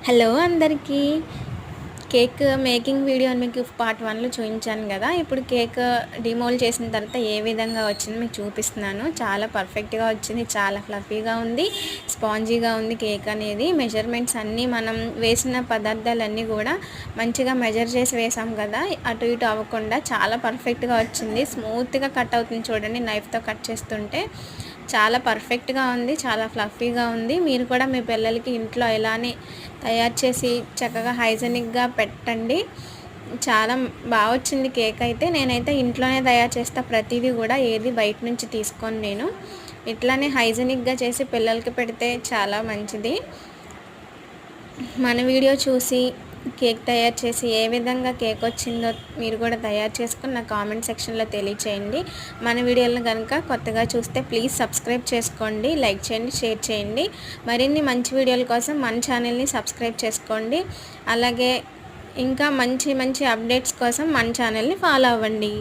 Hello అందరికీ. Cake making video మీకు part 1లో చూపించాను కదా. ఇప్పుడు కేక్ డిమోల్డ్ చేసిన తర్వాత ఏ విధంగా వచ్చిందో మీకు చూపిస్తున్నాను. చాలా పర్ఫెక్ట్గా వచ్చింది, చాలా ఫ్లఫీగా ఉంది, స్పాంజీగా ఉంది కేక్ అనేది. మెజర్మెంట్స్ అన్నీ మనం వేసిన పదార్థాలన్నీ కూడా మంచిగా మెజర్ చేసి వేసాం కదా, అటు ఇటు అవ్వకుండా చాలా పర్ఫెక్ట్గా వచ్చింది. స్మూత్గా కట్ అవుతుంది చూడండి, నైఫ్తో కట్ చేస్తుంటే చాలా పర్ఫెక్ట్గా ఉంది, చాలా ఫ్లఫీగా ఉంది. మీరు కూడా మీ పిల్లలకి ఇంట్లో ఇలానే తయారు చేసి చక్కగా హైజెనిక్గా పెట్టండి. చాలా బాగా వచ్చింది కేక్ అయితే. నేనైతే ఇంట్లోనే తయారు చేస్తా ప్రతిదీ కూడా, ఏది బయట నుంచి తీసుకొని నేను ఇట్లానే హైజెనిక్గా చేసి పిల్లలకి పెడితే చాలా మంచిది. మన వీడియో చూసి కేక్ తయారు చేసి ఏ విధంగా కేక్ వచ్చిందో మీరు కూడా తయారు చేసుకుని నా కామెంట్ సెక్షన్లో తెలియచేయండి. మన వీడియోలను కనుక కొత్తగా చూస్తే ప్లీజ్ సబ్స్క్రైబ్ చేసుకోండి, లైక్ చేయండి, షేర్ చేయండి. మరిన్ని మంచి వీడియోల కోసం మన ఛానల్ని సబ్స్క్రైబ్ చేసుకోండి. అలాగే ఇంకా మంచి మంచి అప్డేట్స్ కోసం మన ఛానల్ని ఫాలో అవ్వండి.